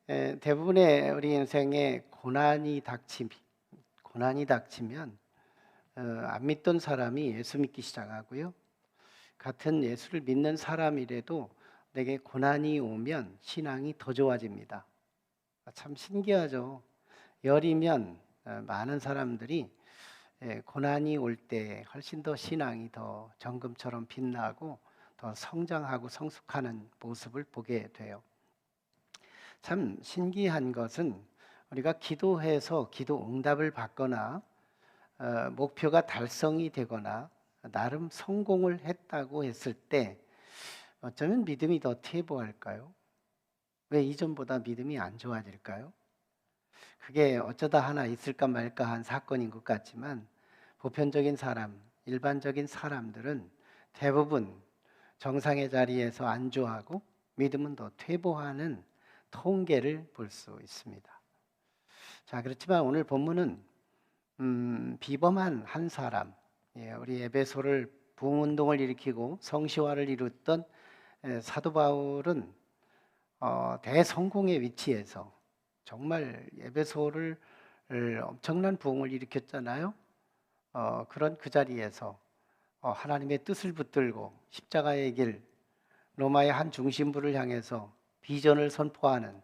대부분의 우리 인생에 고난이 닥치면 안 믿던 사람이 예수 믿기 시작하고요. 같은 예수를 믿는 사람이라도 내게 고난이 오면 신앙이 더 좋아집니다. 참 신기하죠. 열이면 많은 사람들이 고난이 올 때 훨씬 더 신앙이 더 정금처럼 빛나고 더 성장하고 성숙하는 모습을 보게 돼요. 참 신기한 것은 우리가 기도해서 기도 응답을 받거나 목표가 달성이 되거나 나름 성공을 했다고 했을 때 어쩌면 믿음이 더 퇴보할까요? 왜 이전보다 믿음이 안 좋아질까요? 그게 어쩌다 하나 있을까 말까 한 사건인 것 같지만 보편적인 사람, 일반적인 사람들은 대부분 정상의 자리에서 안주하고 믿음은 더 퇴보하는 통계를 볼 수 있습니다. 자, 그렇지만 오늘 본문은 비범한 한 사람, 우리 에베소를 부흥운동을 일으키고 성시화를 이뤘던 사도 바울은 대성공의 위치에서 정말 에베소를 엄청난 부흥을 일으켰잖아요. 그런 그 자리에서 하나님의 뜻을 붙들고 십자가의 길, 로마의 한 중심부를 향해서 비전을 선포하는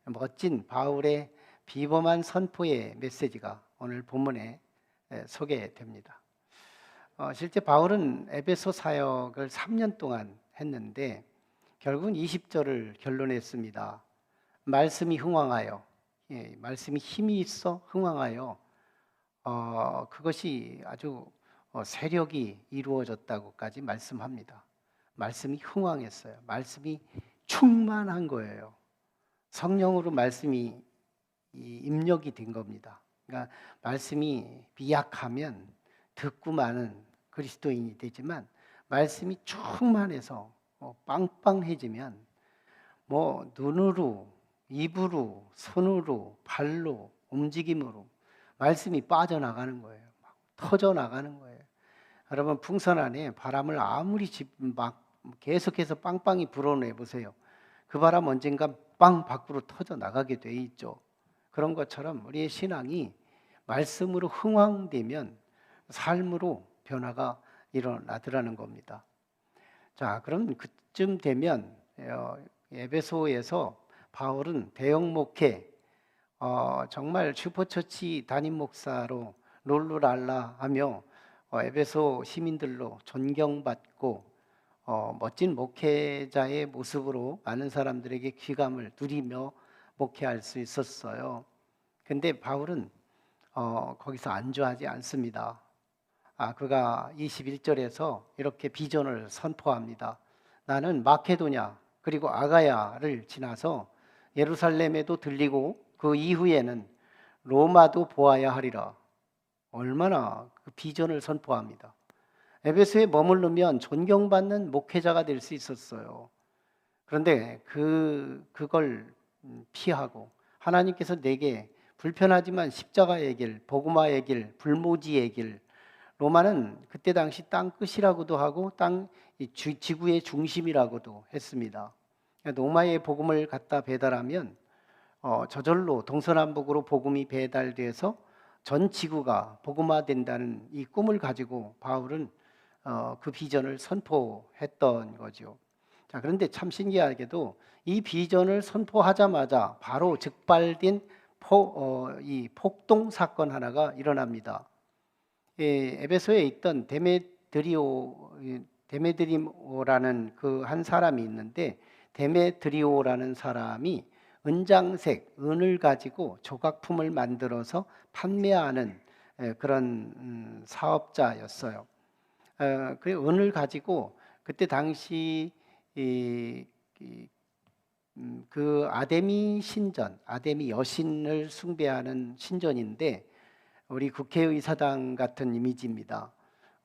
멋진 바울의 비범한 선포의 메시지가 오늘 본문에 소개됩니다. 실제 바울은 에베소 사역을 3년 동안 했는데 결국은 20절을 결론냈습니다. 말씀이 흥왕하여, 말씀이 힘이 있어 흥왕하여 그것이 아주 세력이 이루어졌다고까지 말씀합니다. 말씀이 흥왕했어요. 말씀이 충만한 거예요. 성령으로 말씀이 입력이 된 겁니다. 그러니까 말씀이 미약하면 듣고 마는 그리스도인이 되지만 말씀이 충만해서 빵빵해지면 눈으로, 입으로, 손으로, 발로, 움직임으로 말씀이 빠져나가는 거예요. 막 터져나가는 거예요. 여러분 풍선 안에 바람을 아무리 막 계속해서 빵빵히 불어내 보세요. 그 바람 언젠가 빵 밖으로 터져 나가게 돼 있죠. 그런 것처럼 우리의 신앙이 말씀으로 흥왕되면 삶으로 변화가 일어나더라는 겁니다. 자, 그럼 그쯤 되면 에베소에서 바울은 대형 목회, 정말 슈퍼처치 담임 목사로 롤루랄라 하며 에베소 시민들로 존경받고 멋진 목회자의 모습으로 많은 사람들에게 귀감을 누리며 목회할 수 있었어요. 근데 바울은 거기서 안주하지 않습니다. 그가 21절에서 이렇게 비전을 선포합니다. 나는 마케도냐 그리고 아가야를 지나서 예루살렘에도 들리고 그 이후에는 로마도 보아야 하리라. 얼마나 그 비전을 선포합니다. 에베소에 머무르면 존경받는 목회자가 될 수 있었어요. 그런데 그걸 피하고 하나님께서 내게 불편하지만 십자가의 길, 복음화의 길, 불모지의 길, 로마는 그때 당시 땅 끝이라고도 하고 지구의 중심이라고도 했습니다. 로마의 복음을 갖다 배달하면 저절로 동서남북으로 복음이 배달돼서 전 지구가 복음화된다는 이 꿈을 가지고 바울은 그 비전을 선포했던 거죠. 자, 그런데 참 신기하게도 이 비전을 선포하자마자 바로 즉발된 이 폭동 사건 하나가 일어납니다. 에베소에 있던 데메드리오라는 그 한 사람이 있는데 데메드리오라는 사람이 은장색, 은을 가지고 조각품을 만들어서 판매하는 그런 사업자였어요. 그 은을 가지고 그때 당시 그 아데미 신전, 아데미 여신을 숭배하는 신전인데 우리 국회의사당 같은 이미지입니다.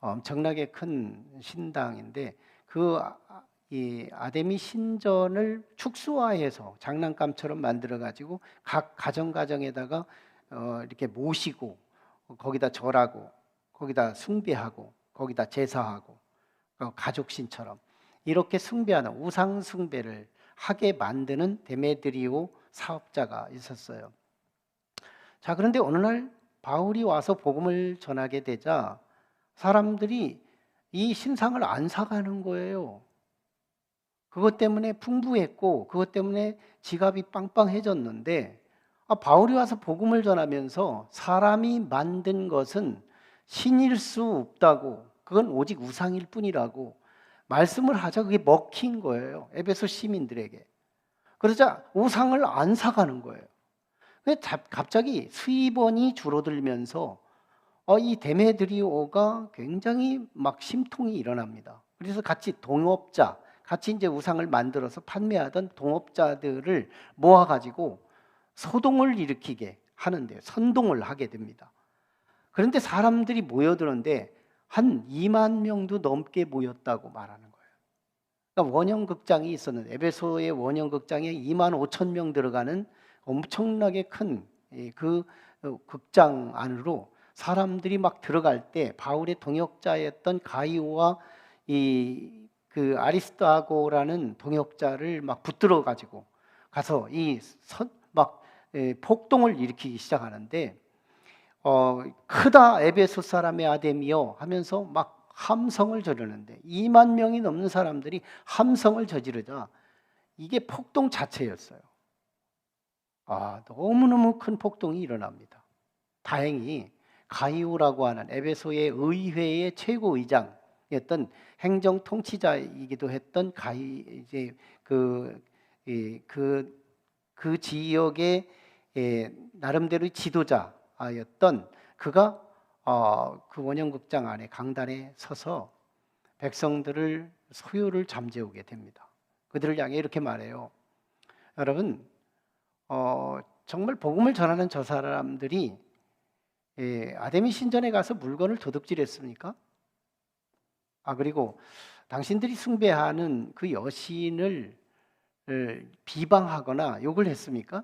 엄청나게 큰 신당인데 이 아데미 신전을 축소화해서 장난감처럼 만들어 가지고 각 가정에다가 이렇게 모시고 거기다 절하고 거기다 숭배하고 거기다 제사하고 가족신처럼 이렇게 숭배하는 우상 숭배를 하게 만드는 데메드리오 사업자가 있었어요. 자, 그런데 어느 날 바울이 와서 복음을 전하게 되자 사람들이 이 신상을 안 사가는 거예요. 그것 때문에 풍부했고 그것 때문에 지갑이 빵빵해졌는데, 바울이 와서 복음을 전하면서 사람이 만든 것은 신일 수 없다고, 그건 오직 우상일 뿐이라고 말씀을 하자 그게 먹힌 거예요, 에베소 시민들에게. 그러자 우상을 안 사가는 거예요. 갑자기 수입원이 줄어들면서 이 데메드리오가 굉장히 막 심통이 일어납니다. 그래서 같이 동업자, 같이 이제 우상을 만들어서 판매하던 동업자들을 모아가지고 소동을 일으키게 하는데, 선동을 하게 됩니다. 그런데 사람들이 모여드는데 한 2만 명도 넘게 모였다고 말하는 거예요. 그러니까 원형극장이 있었는데, 에베소의 원형극장에 2만 5천 명 들어가는 엄청나게 큰 그 극장 안으로 사람들이 막 들어갈 때 바울의 동역자였던 가이오와 그 아리스토아고라는 동역자를 막 붙들어 가지고 가서 막 폭동을 일으키기 시작하는데, 크다 에베소 사람의 아데미여 하면서 막 함성을 저르는데, 2만 명이 넘는 사람들이 함성을 저지르자 이게 폭동 자체였어요. 너무너무 큰 폭동이 일어납니다. 다행히 가이오라고 하는 에베소의 의회의 최고의장이었던 행정 통치자이기도 했던 그 지역의 나름대로 지도자였던 그가 그 원형극장 안에 강단에 서서 백성들을 소요를 잠재우게 됩니다. 그들을 향해 이렇게 말해요. 여러분, 정말 복음을 전하는 저 사람들이 아데미 신전에 가서 물건을 도둑질했습니까? 그리고 당신들이 숭배하는 그 여신을 비방하거나 욕을 했습니까?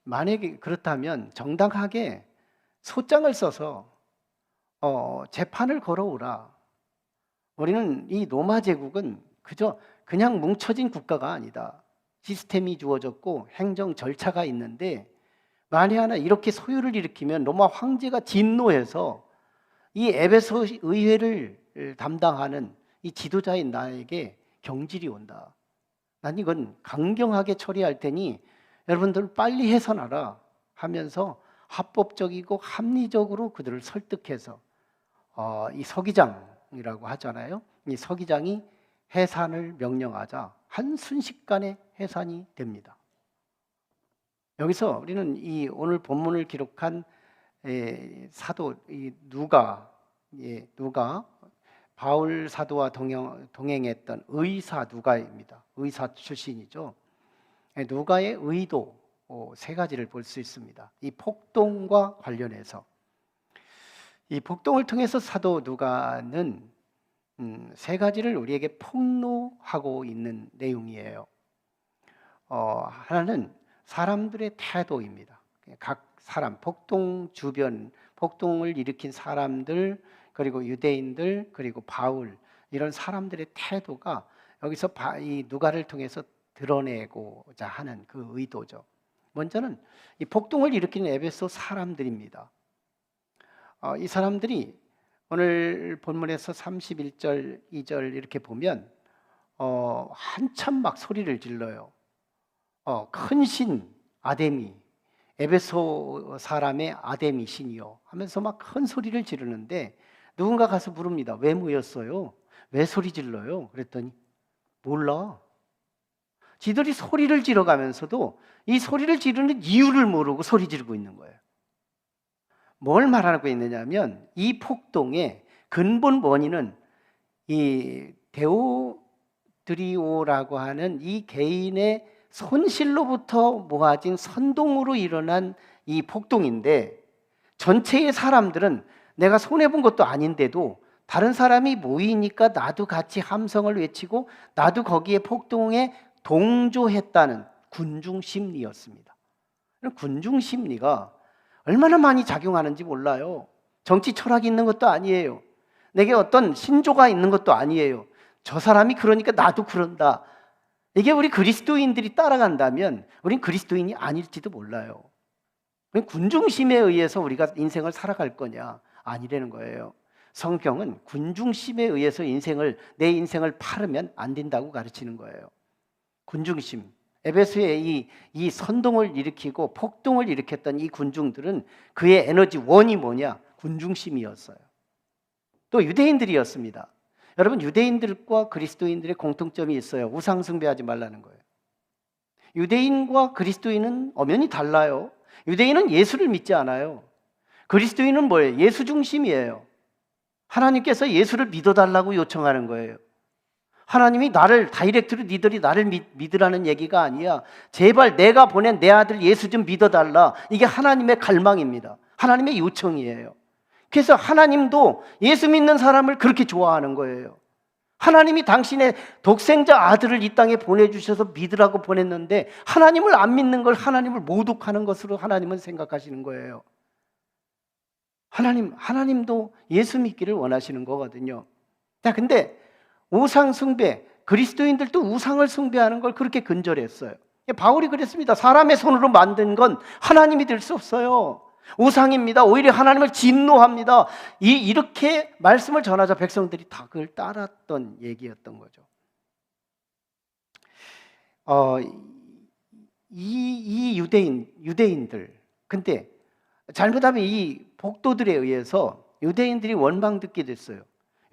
만약에 그렇다면 정당하게 소장을 써서 재판을 걸어오라. 우리는 이 로마 제국은 그냥 뭉쳐진 국가가 아니다. 시스템이 주어졌고 행정 절차가 있는데, 만에 하나 이렇게 소요를 일으키면 로마 황제가 진노해서 이 에베소 의회를 담당하는 이 지도자인 나에게 경질이 온다. 난 이건 강경하게 처리할 테니 여러분들 빨리 해산하라 하면서 합법적이고 합리적으로 그들을 설득해서 이 서기장이라고 하잖아요. 이 서기장이 해산을 명령하자 한순식간에 해산이 됩니다. 여기서 우리는 이 오늘 본문을 기록한 사도 누가 바울 사도와 동행했던 의사 누가입니다. 의사 출신이죠. 누가의 의도 세 가지를 볼 수 있습니다. 이 폭동과 관련해서 이 폭동을 통해서 사도 누가는 세 가지를 우리에게 폭로하고 있는 내용이에요. 하나는 사람들의 태도입니다. 각 사람, 폭동 주변, 폭동을 일으킨 사람들, 그리고 유대인들, 그리고 바울, 이런 사람들의 태도가 여기서 이 누가를 통해서 드러내고자 하는 그 의도죠. 먼저는 이 폭동을 일으키는 에베소 사람들입니다. 이 사람들이 오늘 본문에서 31절, 2절 이렇게 보면 한참 막 소리를 질러요. 큰 신 아데미, 에베소 사람의 아데미 신이요 하면서 막 큰 소리를 지르는데, 누군가 가서 물습니다. 왜 모였어요? 왜 소리 질러요? 그랬더니 몰라. 지들이 소리를 지르가면서도 이 소리를 지르는 이유를 모르고 소리 지르고 있는 거예요. 뭘 말하고 있느냐면, 이 폭동의 근본 원인은 이 데오드리오라고 하는 이 개인의 손실로부터 모아진 선동으로 일어난 이 폭동인데, 전체의 사람들은 내가 손해본 것도 아닌데도 다른 사람이 모이니까 나도 같이 함성을 외치고 나도 거기에 폭동에 동조했다는 군중심리였습니다. 군중심리가 얼마나 많이 작용하는지 몰라요. 정치 철학이 있는 것도 아니에요. 내게 어떤 신조가 있는 것도 아니에요. 저 사람이 그러니까 나도 그런다. 이게 우리 그리스도인들이 따라간다면 우린 그리스도인이 아닐지도 몰라요. 군중심에 의해서 우리가 인생을 살아갈 거냐? 아니라는 거예요. 성경은 군중심에 의해서 내 인생을 팔으면 안 된다고 가르치는 거예요. 군중심. 에베소에 이 선동을 일으키고 폭동을 일으켰던 이 군중들은 그의 에너지 원이 뭐냐? 군중심이었어요. 또 유대인들이었습니다. 여러분, 유대인들과 그리스도인들의 공통점이 있어요. 우상 숭배하지 말라는 거예요. 유대인과 그리스도인은 엄연히 달라요. 유대인은 예수를 믿지 않아요. 그리스도인은 뭐예요? 예수 중심이에요. 하나님께서 예수를 믿어달라고 요청하는 거예요. 하나님이 나를 다이렉트로 니들이 나를 믿으라는 얘기가 아니야. 제발 내가 보낸 내 아들 예수 좀 믿어달라. 이게 하나님의 갈망입니다. 하나님의 요청이에요. 그래서 하나님도 예수 믿는 사람을 그렇게 좋아하는 거예요. 하나님이 당신의 독생자 아들을 이 땅에 보내주셔서 믿으라고 보냈는데 하나님을 안 믿는 걸 하나님을 모독하는 것으로 하나님은 생각하시는 거예요. 하나님도 예수 믿기를 원하시는 거거든요. 자, 근데 우상 숭배, 그리스도인들도 우상을 숭배하는 걸 그렇게 근절했어요. 바울이 그랬습니다. 사람의 손으로 만든 건 하나님이 될 수 없어요. 우상입니다. 오히려 하나님을 진노합니다. 이렇게 말씀을 전하자 백성들이 다 그걸 따랐던 얘기였던 거죠. 이 유대인들, 근데 잘못하면 이 복도들에 의해서 유대인들이 원망듣게 됐어요.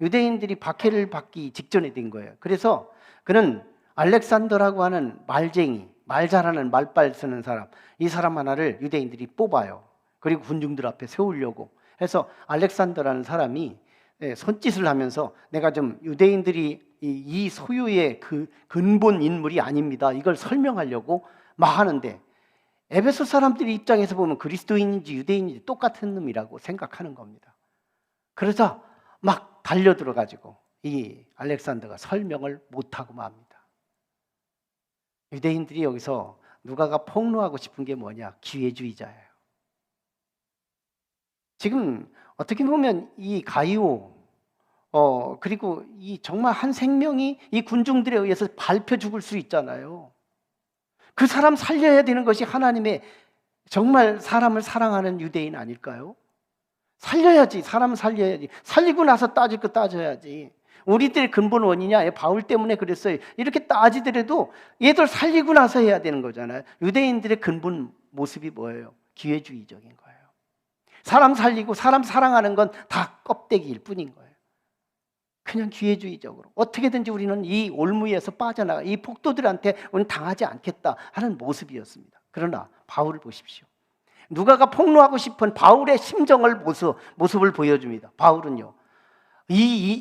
유대인들이 박해를 받기 직전에 된 거예요. 그래서 그는 알렉산더라고 하는 말쟁이, 말 잘하는 말빨 쓰는 사람, 이 사람 하나를 유대인들이 뽑아요. 그리고 군중들 앞에 세우려고 해서 알렉산더라는 사람이 손짓을 하면서 내가 좀 유대인들이 이 소유의 그 근본 인물이 아닙니다. 이걸 설명하려고 막 하는데 에베소 사람들이 입장에서 보면 그리스도인인지 유대인인지 똑같은 놈이라고 생각하는 겁니다. 그러자 막 달려들어가지고 이 알렉산더가 설명을 못하고 맙니다. 유대인들이 여기서 누가가 폭로하고 싶은 게 뭐냐? 기회주의자예요. 지금 어떻게 보면 이 가이오 그리고 이 정말 한 생명이 이 군중들에 의해서 밟혀 죽을 수 있잖아요. 그 사람 살려야 되는 것이 하나님의 정말 사람을 사랑하는 유대인 아닐까요? 살려야지. 사람을 살려야지. 살리고 나서 따질 거 따져야지. 우리들의 근본 원인이냐? 바울 때문에 그랬어요. 이렇게 따지더라도 얘들 살리고 나서 해야 되는 거잖아요. 유대인들의 근본 모습이 뭐예요? 기회주의적인 거예요. 사람 살리고 사람 사랑하는 건 다 껍데기일 뿐인 거예요. 그냥 기회주의적으로 어떻게든지 우리는 이 올무에서 빠져나가, 이 폭도들한테 우리는 당하지 않겠다 하는 모습이었습니다. 그러나 바울을 보십시오. 누가가 폭로하고 싶은 바울의 심정을 모습을 보여줍니다. 바울은요,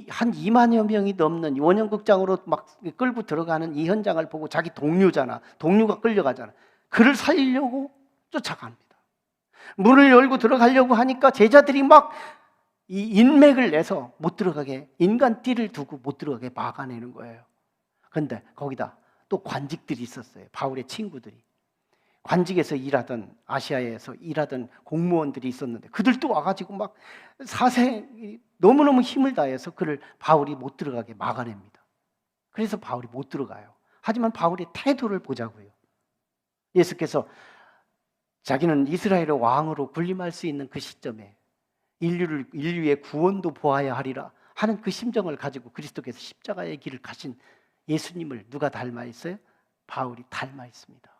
한 2만여 명이 넘는 원형극장으로 막 끌고 들어가는 이 현장을 보고 자기 동료잖아. 동료가 끌려가잖아. 그를 살리려고 쫓아갑니다. 문을 열고 들어가려고 하니까 제자들이 막 이 인맥을 내서 못 들어가게, 인간 띠를 두고 못 들어가게 막아내는 거예요. 그런데 거기다 또 관직들이 있었어요. 바울의 친구들이. 관직에서 일하던, 아시아에서 일하던 공무원들이 있었는데 그들도 와가지고 막 너무너무 힘을 다해서 바울이 못 들어가게 막아냅니다. 그래서 바울이 못 들어가요. 하지만 바울의 태도를 보자고요. 예수께서 자기는 이스라엘의 왕으로 군림할 수 있는 그 시점에 인류의 구원도 보아야 하리라 하는 그 심정을 가지고 그리스도께서 십자가의 길을 가신 예수님을 누가 닮아 있어요? 바울이 닮아 있습니다.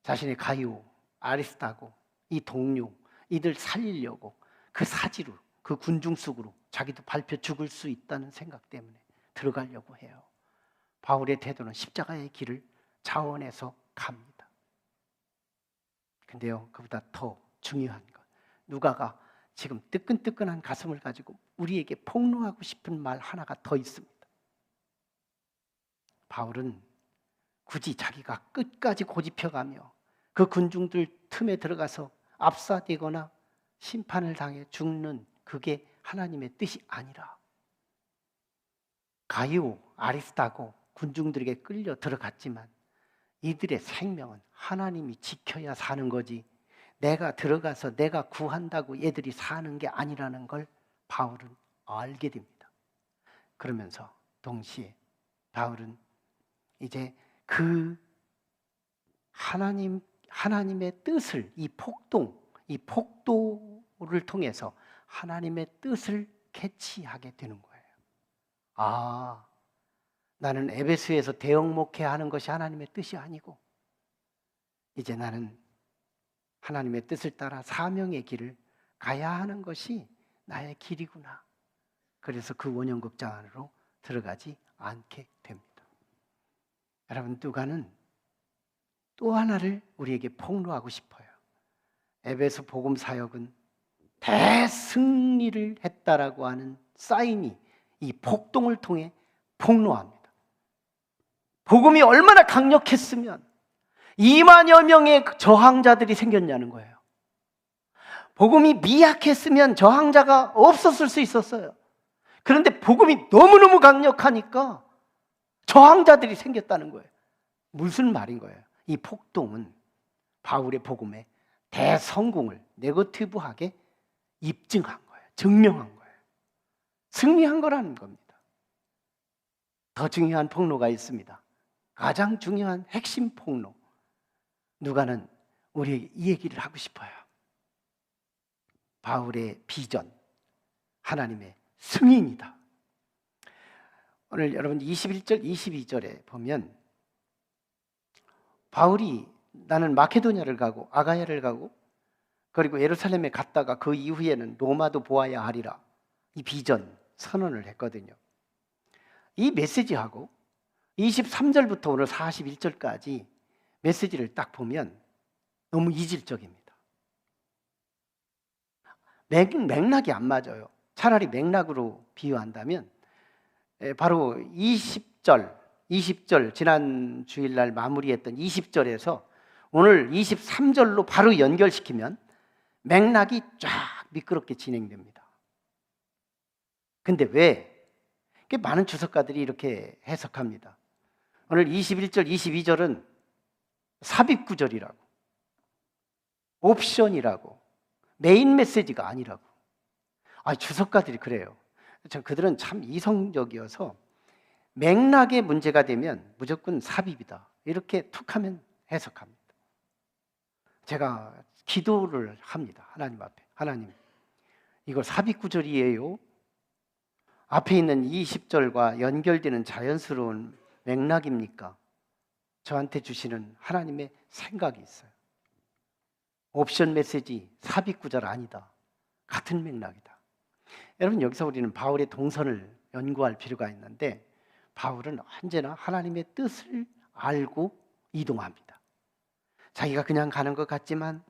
자신의 가이오, 아리스타고, 이 동료, 이들 살리려고 그 사지로, 그 군중 속으로 자기도 밟혀 죽을 수 있다는 생각 때문에 들어가려고 해요. 바울의 태도는 십자가의 길을 자원해서 갑니다. 근데요, 그보다 더 중요한 것, 누가가 지금 뜨끈뜨끈한 가슴을 가지고 우리에게 폭로하고 싶은 말 하나가 더 있습니다. 바울은 굳이 자기가 끝까지 고집해가며 그 군중들 틈에 들어가서 압사되거나 심판을 당해 죽는 그게 하나님의 뜻이 아니라 가이오, 아리스타고 군중들에게 끌려 들어갔지만 이들의 생명은 하나님이 지켜야 사는 거지 내가 들어가서 내가 구한다고 얘들이 사는 게 아니라는 걸 바울은 알게 됩니다. 그러면서 동시에 바울은 이제 그 하나님의 뜻을, 이 폭도를 통해서 하나님의 뜻을 캐치하게 되는 거예요. 아, 나는 에베소에서 대형 목회하는 것이 하나님의 뜻이 아니고 이제 나는 하나님의 뜻을 따라 사명의 길을 가야 하는 것이 나의 길이구나. 그래서 그 원형극장 안으로 들어가지 않게 됩니다. 여러분, 누가는 또 하나를 우리에게 폭로하고 싶어요. 에베소 복음 사역은 대승리를 했다라고 하는 사인이 이 폭동을 통해 폭로합니다. 복음이 얼마나 강력했으면 2만여 명의 저항자들이 생겼냐는 거예요. 복음이 미약했으면 저항자가 없었을 수 있었어요. 그런데 복음이 너무너무 강력하니까 저항자들이 생겼다는 거예요. 무슨 말인 거예요? 이 폭동은 바울의 복음의 대성공을 네거티브하게 입증한 거예요. 증명한 거예요. 승리한 거라는 겁니다. 더 중요한 폭로가 있습니다. 가장 중요한 핵심 폭로. 누가는 우리에게 이 얘기를 하고 싶어요. 바울의 비전, 하나님의 승인이다. 오늘 여러분 21절, 22절에 보면 바울이 나는 마케도냐를 가고 아가야를 가고 그리고 예루살렘에 갔다가 그 이후에는 로마도 보아야 하리라, 이 비전 선언을 했거든요. 이 메시지하고 23절부터 오늘 41절까지 메시지를 딱 보면 너무 이질적입니다. 맥락이 안 맞아요. 차라리 맥락으로 비유한다면 바로 20절 지난 주일날 마무리했던 20절에서 오늘 23절로 바로 연결시키면 맥락이 쫙 미끄럽게 진행됩니다. 근데 왜? 많은 주석가들이 이렇게 해석합니다. 오늘 21절, 22절은 삽입구절이라고, 옵션이라고, 메인 메시지가 아니라고. 주석가들이 그래요. 그들은 참 이성적이어서 맥락의 문제가 되면 무조건 삽입이다, 이렇게 툭하면 해석합니다. 제가 기도를 합니다. 하나님 앞에. 하나님, 이거 삽입구절이에요? 앞에 있는 20절과 연결되는 자연스러운 맥락입니까? 저한테 주시는 하나님의 생각이 있어요. 옵션 메시지, 삽입구절 아니다. 같은 맥락이다. 여러분, 여기서 우리는 바울의 동선을 연구할 필요가 있는데 바울은 언제나 하나님의 뜻을 알고 이동합니다. 자기가 그냥 가는 것 같지만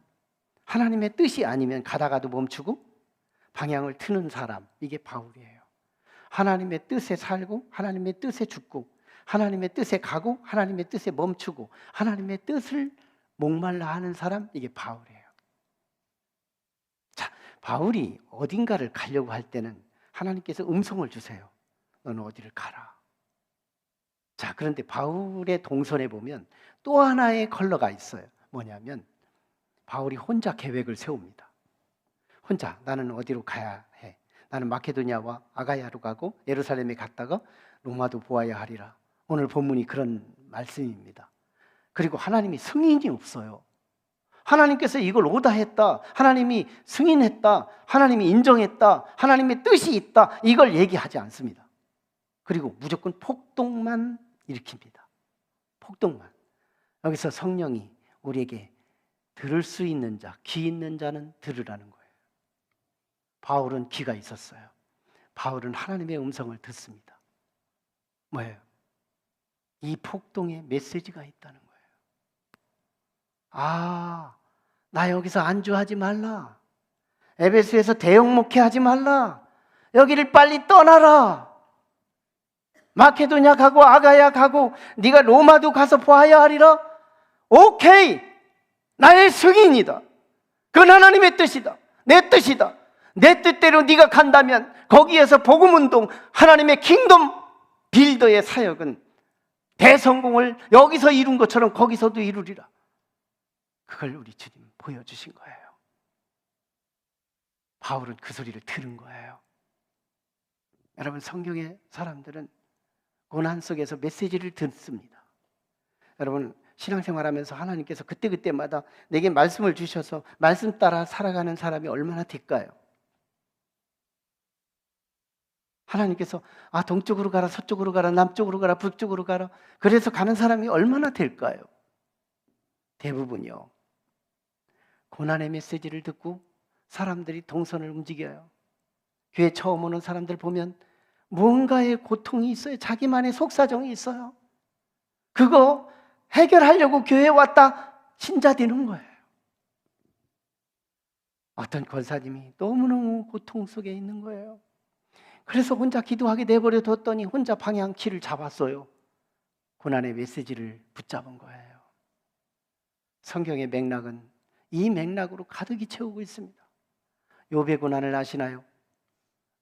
하나님의 뜻이 아니면 가다가도 멈추고 방향을 트는 사람, 이게 바울이에요. 하나님의 뜻에 살고 하나님의 뜻에 죽고 하나님의 뜻에 가고 하나님의 뜻에 멈추고 하나님의 뜻을 목말라 하는 사람, 이게 바울이에요. 자, 바울이 어딘가를 가려고 할 때는 하나님께서 음성을 주세요. 너는 어디를 가라. 자, 그런데 바울의 동선에 보면 또 하나의 컬러가 있어요. 뭐냐면 바울이 혼자 계획을 세웁니다. 혼자 나는 어디로 가야 해. 나는 마케도냐와 아가야로 가고 예루살렘에 갔다가 로마도 보아야 하리라. 오늘 본문이 그런 말씀입니다. 그리고 하나님이 승인이 없어요. 하나님께서 이걸 오다했다, 하나님이 승인했다, 하나님이 인정했다, 하나님의 뜻이 있다, 이걸 얘기하지 않습니다. 그리고 무조건 폭동만 일으킵니다. 폭동만. 여기서 성령이 우리에게 들을 수 있는 자, 귀 있는 자는 들으라는 거예요. 바울은 귀가 있었어요. 바울은 하나님의 음성을 듣습니다. 뭐예요? 이 폭동에 메시지가 있다는 거예요. 나 여기서 안주하지 말라. 에베소에서 대형 목회하지 말라. 여기를 빨리 떠나라. 마케도냐 가고 아가야 가고 네가 로마도 가서 보아야 하리라. 오케이, 나의 승인이다. 그건 하나님의 뜻이다. 내 뜻이다. 내 뜻대로 네가 간다면 거기에서 복음운동, 하나님의 킹덤 빌더의 사역은 대성공을 여기서 이룬 것처럼 거기서도 이루리라. 그걸 우리 주님 보여주신 거예요. 바울은 그 소리를 들은 거예요. 여러분, 성경의 사람들은 고난 속에서 메시지를 듣습니다. 여러분 신앙생활하면서 하나님께서 그때그때마다 내게 말씀을 주셔서 말씀 따라 살아가는 사람이 얼마나 될까요? 하나님께서 동쪽으로 가라, 서쪽으로 가라, 남쪽으로 가라, 북쪽으로 가라, 그래서 가는 사람이 얼마나 될까요? 대부분이요, 고난의 메시지를 듣고 사람들이 동선을 움직여요. 교회 처음 오는 사람들 보면 뭔가의 고통이 있어요. 자기만의 속사정이 있어요. 그거 해결하려고 교회에 왔다 신자되는 거예요. 어떤 권사님이 너무너무 고통 속에 있는 거예요. 그래서 혼자 기도하게 내버려 뒀더니 혼자 방향키를 잡았어요. 고난의 메시지를 붙잡은 거예요. 성경의 맥락은 이 맥락으로 가득히 채우고 있습니다. 욥의 고난을 아시나요?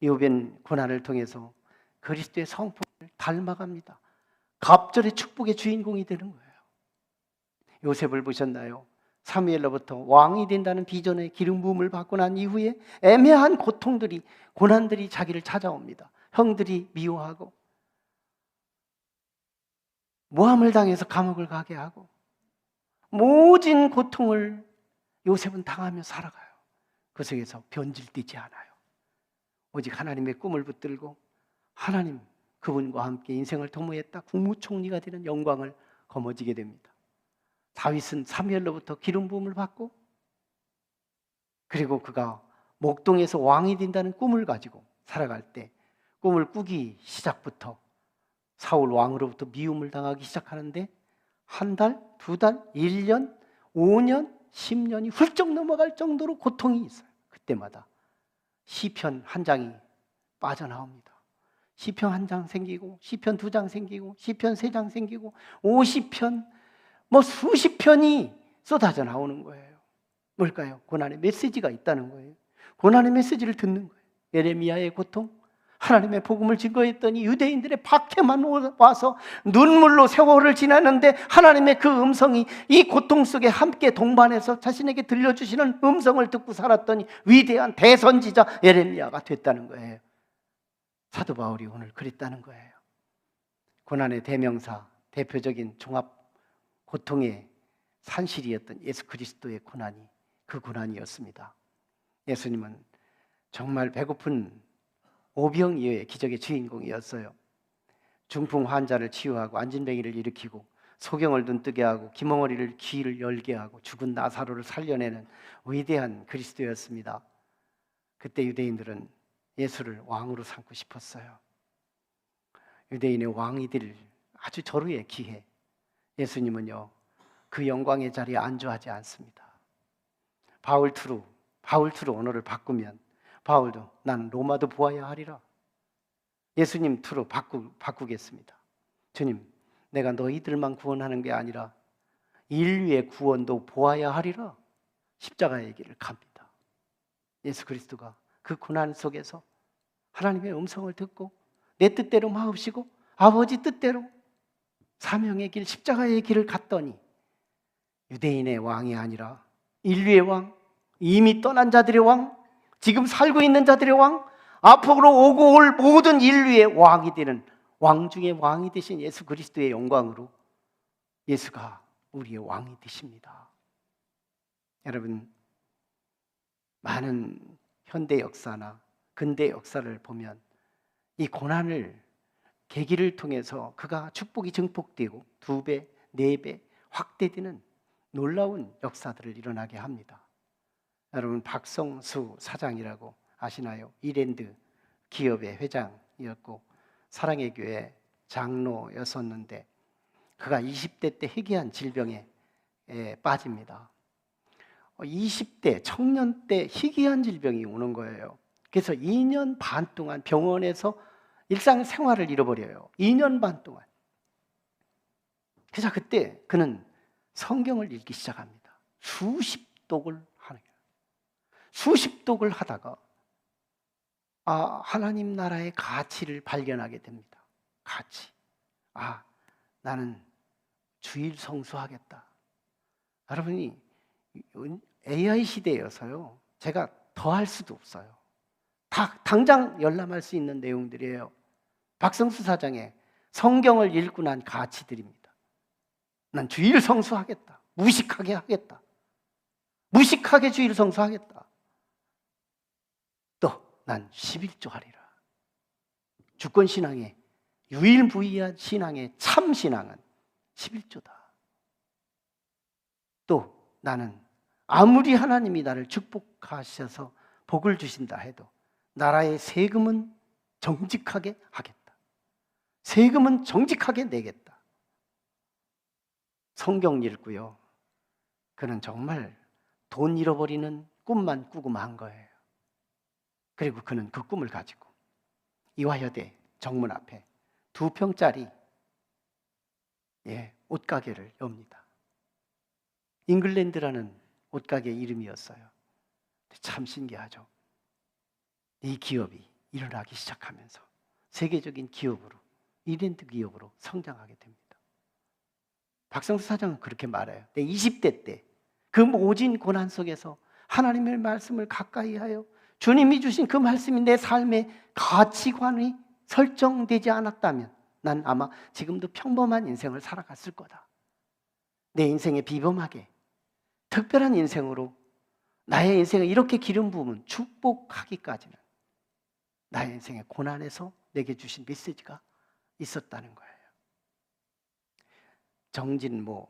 욥은 고난을 통해서 그리스도의 성품을 닮아갑니다. 갑절의 축복의 주인공이 되는 거예요. 요셉을 보셨나요? 사무엘로부터 왕이 된다는 비전의 기름 부음을 받고 난 이후에 애매한 고통들이, 고난들이 자기를 찾아옵니다. 형들이 미워하고 모함을 당해서 감옥을 가게 하고 모진 고통을 요셉은 당하며 살아가요. 그 속에서 변질되지 않아요. 오직 하나님의 꿈을 붙들고 하나님 그분과 함께 인생을 도모했다 국무총리가 되는 영광을 거머쥐게 됩니다. 다윗은 사무엘로부터 기름 부음을 받고 그리고 그가 목동에서 왕이 된다는 꿈을 가지고 살아갈 때 꿈을 꾸기 시작부터 사울 왕으로부터 미움을 당하기 시작하는데 한 달, 두 달, 1년, 5년, 10년이 훌쩍 넘어갈 정도로 고통이 있어요. 그때마다 시편 한 장이 빠져나옵니다. 시편 한 장 생기고 시편 두 장 생기고 시편 세 장 생기고 50편 수십 편이 쏟아져 나오는 거예요. 뭘까요? 고난의 메시지가 있다는 거예요. 고난의 메시지를 듣는 거예요. 예레미야의 고통, 하나님의 복음을 증거했더니 유대인들의 박해만 와서 눈물로 세월을 지나는데 하나님의 그 음성이 이 고통 속에 함께 동반해서 자신에게 들려주시는 음성을 듣고 살았더니 위대한 대선지자 예레미야가 됐다는 거예요. 사도 바울이 오늘 그랬다는 거예요. 고난의 대명사, 대표적인 종합 고통의 산실이었던 예수 그리스도의 고난이 그 고난이었습니다. 예수님은 정말 배고픈 오병이어의 기적의 주인공이었어요. 중풍 환자를 치유하고 안진뱅이를 일으키고 소경을 눈뜨게 하고 기멍어리를 귀를 열게 하고 죽은 나사로를 살려내는 위대한 그리스도였습니다. 그때 유대인들은 예수를 왕으로 삼고 싶었어요. 유대인의 왕이 될 아주 절호의 기회. 예수님은요 그 영광의 자리에 안주하지 않습니다. 바울투로 언어를 바꾸면 바울도 난 로마도 보아야 하리라. 예수님 투로 바꾸겠습니다. 주님, 내가 너희들만 구원하는 게 아니라 인류의 구원도 보아야 하리라. 십자가의 길을 갑니다. 예수 그리스도가 그 고난 속에서 하나님의 음성을 듣고 내 뜻대로 마옵시고 아버지 뜻대로 사명의 길, 십자가의 길을 갔더니 유대인의 왕이 아니라 인류의 왕, 이미 떠난 자들의 왕, 지금 살고 있는 자들의 왕, 앞으로 오고 올 모든 인류의 왕이 되는 왕 중에 왕이 되신 예수 그리스도의 영광으로 예수가 우리의 왕이 되십니다. 여러분, 많은 현대 역사나 근대 역사를 보면 이 고난을 계기를 통해서 그가 축복이 증폭되고 2배, 4배 확대되는 놀라운 역사들을 일어나게 합니다. 여러분, 박성수 사장이라고 아시나요? 이랜드 기업의 회장이었고 사랑의 교회 장로였었는데 그가 20대 때 희귀한 질병에 빠집니다. 20대 청년 때 희귀한 질병이 오는 거예요. 그래서 2년 반 동안 병원에서 일상생활을 잃어버려요. 2년 반 동안. 그래서 그때 그는 성경을 읽기 시작합니다. 수십독을 하는 거예요. 수십독을 하다가 하나님 나라의 가치를 발견하게 됩니다. 가치. 나는 주일 성수하겠다. 여러분이 AI 시대여서요. 제가 더 할 수도 없어요. 당장 열람할 수 있는 내용들이에요. 박성수 사장의 성경을 읽고 난 가치들입니다. 난 주일 성수하겠다. 무식하게 하겠다. 무식하게 주일 성수하겠다. 또 난 11조 하리라. 주권신앙의 유일무이한 신앙의 참신앙은 11조다. 또 나는 아무리 하나님이 나를 축복하셔서 복을 주신다 해도 나라의 세금은 정직하게 하겠다. 세금은 정직하게 내겠다. 성경 읽고요. 그는 정말 돈 잃어버리는 꿈만 꾸고 만 거예요. 그리고 그는 그 꿈을 가지고 이화여대 정문 앞에 2평짜리 옷가게를 엽니다. 잉글랜드라는 옷가게 이름이었어요. 참 신기하죠. 이 기업이 일어나기 시작하면서 세계적인 기업으로, 잉글랜드 기업으로 성장하게 됩니다. 박성수 사장은 그렇게 말해요. 내 20대 때 그 모진 고난 속에서 하나님의 말씀을 가까이 하여 주님이 주신 그 말씀이 내 삶의 가치관이 설정되지 않았다면 난 아마 지금도 평범한 인생을 살아갔을 거다. 내 인생에 비범하게 특별한 인생으로 나의 인생을 이렇게 기름 부으면 축복하기까지는 나의 인생의 고난에서 내게 주신 메시지가 있었다는 거예요. 정진모,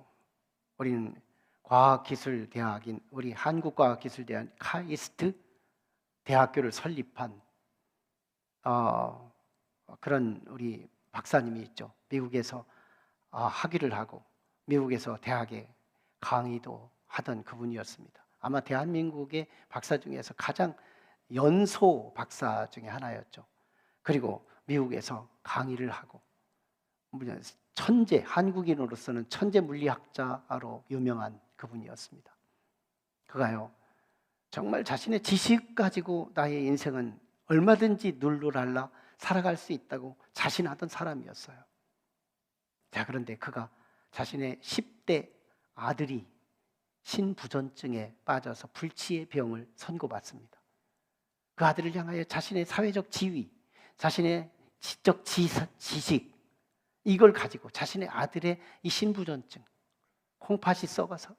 우리는 과학기술대학인 우리 한국과학기술대학 카이스트 대학교를 설립한 그런 우리 박사님이 있죠. 미국에서 학위를 하고 미국에서 대학에 강의도 하던 그분이었습니다. 아마 대한민국의 박사 중에서 가장 연소 박사 중에 하나였죠. 그리고 미국에서 강의를 하고 천재, 한국인으로서는 천재 물리학자로 유명한 그분이었습니다. 그가요, 정말 자신의 지식 가지고 나의 인생은 얼마든지 룰루랄라 살아갈 수 있다고 자신하던 사람이었어요. 자, 그런데 그가 자신의 10대 아들이 신부전증에 빠져서 불치의 병을 선고받습니다. 그 아들을 향하여 자신의 사회적 지위, 자신의 지적 지식, 이걸 가지고 자신의 아들의 이 신부전증, 콩팥이 썩어서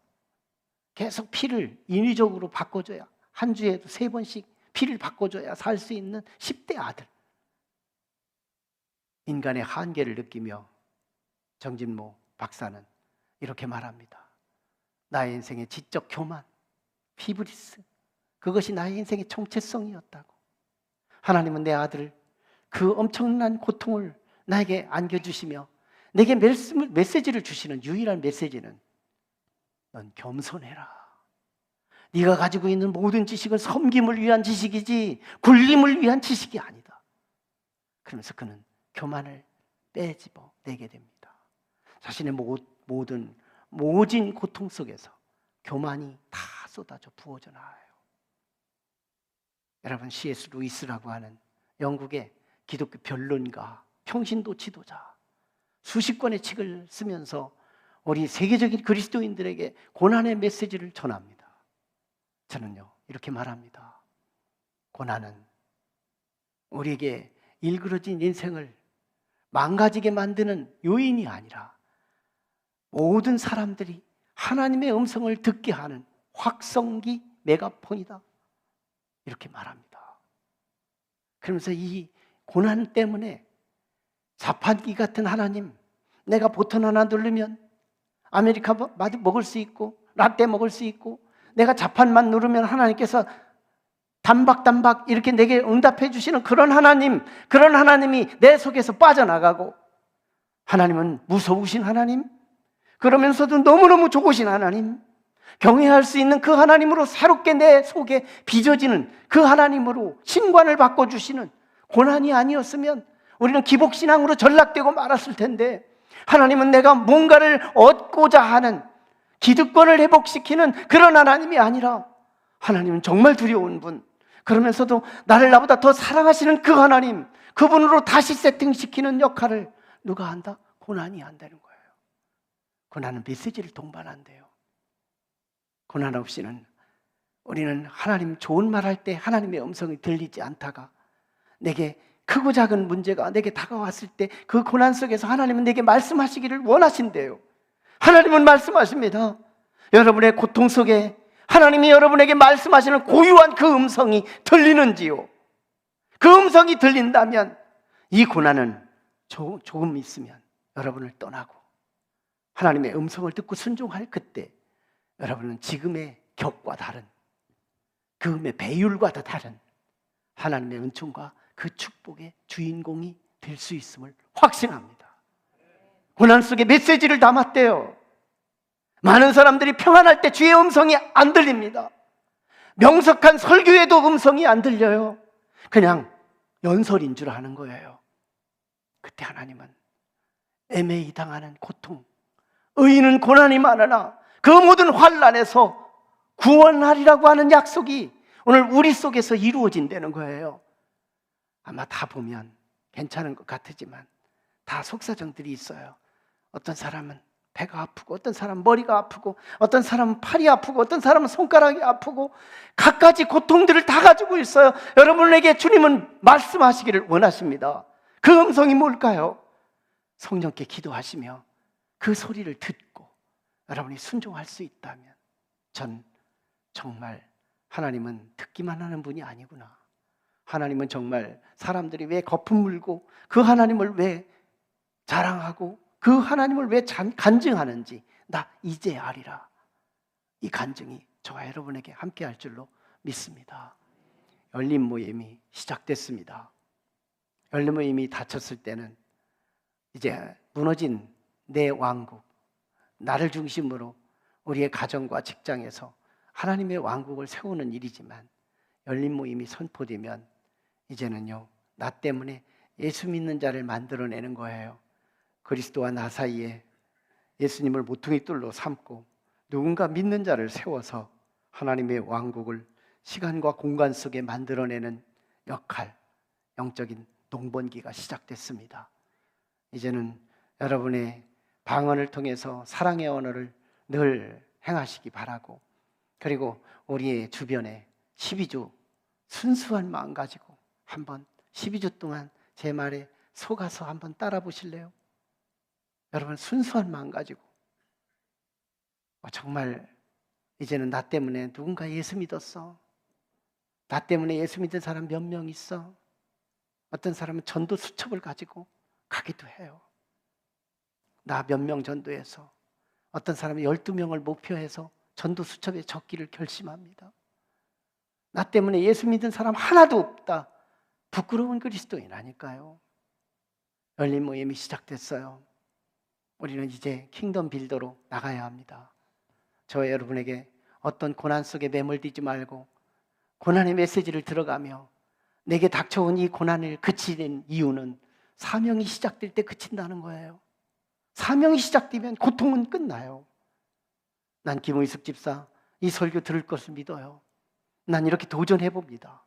계속 피를 인위적으로 바꿔줘야, 한 주에도 3번씩 피를 바꿔줘야 살 수 있는 10대 아들. 인간의 한계를 느끼며 정진모 박사는 이렇게 말합니다. 나의 인생의 지적 교만, 피브리스, 그것이 나의 인생의 정체성이었다고. 하나님은 내 아들을 그 엄청난 고통을 나에게 안겨주시며 내게 메시지를 주시는 유일한 메시지는 넌 겸손해라. 네가 가지고 있는 모든 지식은 섬김을 위한 지식이지 굴림을 위한 지식이 아니다. 그러면서 그는 교만을 빼집어 내게 됩니다. 자신의 모든 모진 고통 속에서 교만이 다 쏟아져 부어져 나와요. 여러분, C.S. 루이스라고 하는 영국의 기독교 변론가, 평신도 지도자, 수십 권의 책을 쓰면서 우리 세계적인 그리스도인들에게 고난의 메시지를 전합니다. 저는요, 이렇게 말합니다. 고난은 우리에게 일그러진 인생을 망가지게 만드는 요인이 아니라 모든 사람들이 하나님의 음성을 듣게 하는 확성기 메가폰이다. 이렇게 말합니다. 그러면서 이 고난 때문에 자판기 같은 하나님, 내가 버튼 하나 누르면 아메리카 먹을 수 있고 라떼 먹을 수 있고 내가 자판만 누르면 하나님께서 단박단박 이렇게 내게 응답해 주시는 그런 하나님, 그런 하나님이 내 속에서 빠져나가고, 하나님은 무서우신 하나님, 그러면서도 너무너무 좋으신 하나님, 경외할 수 있는 그 하나님으로 새롭게 내 속에 빚어지는 그 하나님으로 신관을 바꿔주시는 고난이 아니었으면 우리는 기복신앙으로 전락되고 말았을 텐데, 하나님은 내가 뭔가를 얻고자 하는 기득권을 회복시키는 그런 하나님이 아니라 하나님은 정말 두려운 분, 그러면서도 나를 나보다 더 사랑하시는 그 하나님, 그분으로 다시 세팅시키는 역할을 누가 한다? 고난이 한다는 거예요. 고난은 메시지를 동반한대요. 고난 없이는 우리는 하나님 좋은 말 할 때 하나님의 음성이 들리지 않다가 내게 크고 작은 문제가 내게 다가왔을 때 그 고난 속에서 하나님은 내게 말씀하시기를 원하신대요. 하나님은 말씀하십니다. 여러분의 고통 속에 하나님이 여러분에게 말씀하시는 고유한 그 음성이 들리는지요? 그 음성이 들린다면 이 고난은 조금 있으면 여러분을 떠나고 하나님의 음성을 듣고 순종할 그때 여러분은 지금의 격과 다른, 그음의 배율과 더 다른 하나님의 은총과 그 축복의 주인공이 될 수 있음을 확신합니다. 고난 속에 메시지를 담았대요. 많은 사람들이 평안할 때 주의 음성이 안 들립니다. 명석한 설교에도 음성이 안 들려요. 그냥 연설인 줄 아는 거예요. 그때 하나님은 애매히 당하는 고통, 의인은 고난이 많으나 그 모든 환난에서 구원하리라고 하는 약속이 오늘 우리 속에서 이루어진다는 거예요. 아마 다 보면 괜찮은 것 같지만 다 속사정들이 있어요. 어떤 사람은 배가 아프고, 어떤 사람은 머리가 아프고, 어떤 사람은 팔이 아프고, 어떤 사람은 손가락이 아프고, 갖가지 고통들을 다 가지고 있어요. 여러분에게 주님은 말씀하시기를 원하십니다. 그 음성이 뭘까요? 성령께 기도하시며 그 소리를 듣고 여러분이 순종할 수 있다면 전 정말 하나님은 듣기만 하는 분이 아니구나. 하나님은 정말 사람들이 왜 거품 물고 그 하나님을 왜 자랑하고 그 하나님을 왜 간증하는지 나 이제 알리라. 이 간증이 저와 여러분에게 함께 할 줄로 믿습니다. 열린 모임이 시작됐습니다. 열린 모임이 닫혔을 때는 이제 무너진 내 왕국, 나를 중심으로 우리의 가정과 직장에서 하나님의 왕국을 세우는 일이지만 열린 모임이 선포되면 이제는요, 나 때문에 예수 믿는 자를 만들어내는 거예요. 그리스도와 나 사이에 예수님을 모퉁이 돌로 삼고 누군가 믿는 자를 세워서 하나님의 왕국을 시간과 공간 속에 만들어내는 역할, 영적인 농번기가 시작됐습니다. 이제는 여러분의 방언을 통해서 사랑의 언어를 늘 행하시기 바라고, 그리고 우리의 주변에 12주 순수한 마음 가지고 한번 12주 동안 제 말에 속아서 한번 따라 보실래요? 여러분, 순수한 마음 가지고 정말 이제는 나 때문에 누군가 예수 믿었어. 나 때문에 예수 믿은 사람 몇 명 있어. 어떤 사람은 전도 수첩을 가지고 가기도 해요. 나 몇 명 전도해서, 어떤 사람은 12명을 목표해서 전도 수첩에 적기를 결심합니다. 나 때문에 예수 믿은 사람 하나도 없다. 부끄러운 그리스도인 아닐까요? 열린 모임이 시작됐어요. 우리는 이제 킹덤 빌더로 나가야 합니다. 저와 여러분에게 어떤 고난 속에 매몰되지 말고 고난의 메시지를 들어가며 내게 닥쳐온 이 고난을 그치는 이유는 사명이 시작될 때 그친다는 거예요. 사명이 시작되면 고통은 끝나요. 난 김의숙 집사 이 설교 들을 것을 믿어요. 난 이렇게 도전해 봅니다.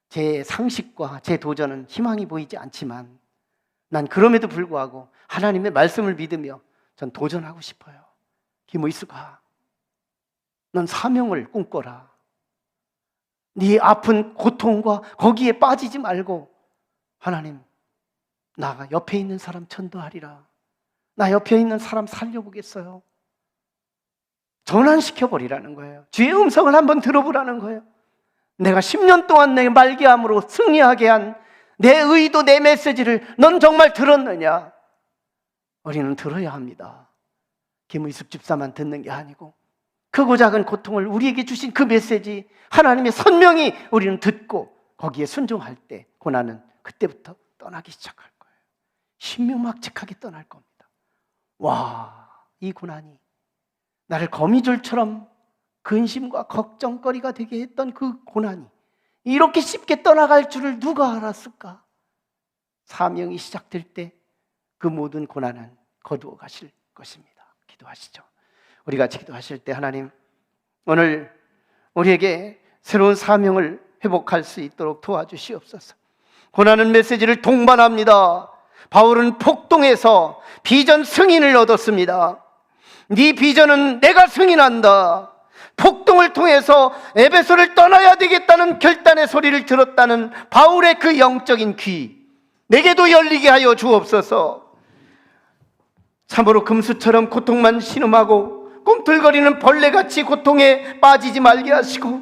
제 상식과 제 도전은 희망이 보이지 않지만 난 그럼에도 불구하고 하나님의 말씀을 믿으며 전 도전하고 싶어요. 김의숙아, 넌 사명을 꿈꿔라. 네 아픈 고통과 거기에 빠지지 말고 하나님, 나 옆에 있는 사람 전도하리라. 나 옆에 있는 사람 살려보겠어요. 전환시켜버리라는 거예요. 주의 음성을 한번 들어보라는 거예요. 내가 10년 동안 내 말기암으로 승리하게 한 내 의도, 내 메시지를 넌 정말 들었느냐? 우리는 들어야 합니다. 김의숙 집사만 듣는 게 아니고 크고 작은 고통을 우리에게 주신 그 메시지, 하나님의 선명히 우리는 듣고 거기에 순종할 때 고난은 그때부터 떠나기 시작할 거예요. 신명막측하게 떠날 겁니다. 와, 이 고난이 나를 거미줄처럼 근심과 걱정거리가 되게 했던 그 고난이 이렇게 쉽게 떠나갈 줄을 누가 알았을까? 사명이 시작될 때 그 모든 고난은 거두어 가실 것입니다. 기도하시죠. 우리 같이 기도하실 때 하나님, 오늘 우리에게 새로운 사명을 회복할 수 있도록 도와주시옵소서. 고난은 메시지를 동반합니다. 바울은 폭동에서 비전 승인을 얻었습니다. 네 비전은 내가 승인한다. 폭동을 통해서 에베소를 떠나야 되겠다는 결단의 소리를 들었다는 바울의 그 영적인 귀, 내게도 열리게 하여 주옵소서. 참으로 금수처럼 고통만 신음하고 꿈틀거리는 벌레같이 고통에 빠지지 말게 하시고,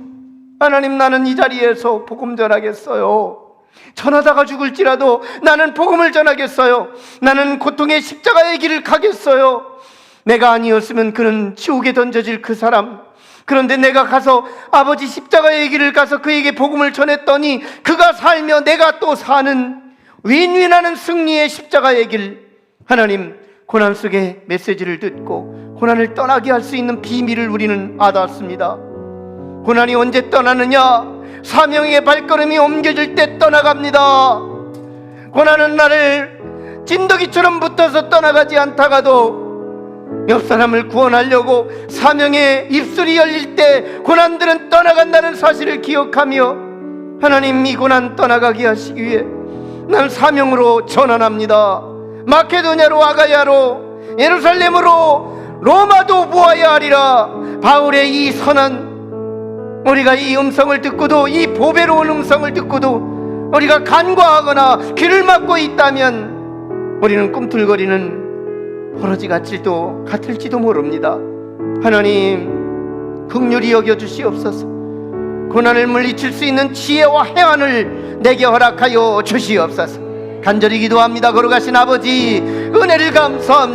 하나님, 나는 이 자리에서 복음 전하겠어요. 전하다가 죽을지라도 나는 복음을 전하겠어요. 나는 고통의 십자가의 길을 가겠어요. 내가 아니었으면 그는 지옥에 던져질 그 사람, 그런데 내가 가서 아버지 십자가의 길을 가서 그에게 복음을 전했더니 그가 살며 내가 또 사는 윈윈하는 승리의 십자가의 길. 하나님, 고난 속에 메시지를 듣고 고난을 떠나게 할 수 있는 비밀을 우리는 알았습니다. 고난이 언제 떠나느냐? 사명의 발걸음이 옮겨질 때 떠나갑니다. 고난은 나를 찐덕이처럼 붙어서 떠나가지 않다가도 옆 사람을 구원하려고 사명의 입술이 열릴 때 고난들은 떠나간다는 사실을 기억하며, 하나님, 이 고난 떠나가게 하시기 위해 난 사명으로 전환합니다. 마케도냐로, 아가야로, 예루살렘으로, 로마도 모아야 하리라. 바울의 이 선한, 우리가 이 음성을 듣고도, 이 보배로운 음성을 듣고도 우리가 간과하거나 귀를 막고 있다면 우리는 꿈틀거리는 버러지 같을지도 모릅니다. 하나님, 긍휼히 여겨주시옵소서. 고난을 물리칠 수 있는 지혜와 해안을 내게 허락하여 주시옵소서. 간절히 기도합니다. 걸어가신 아버지, 은혜를 감사합니다.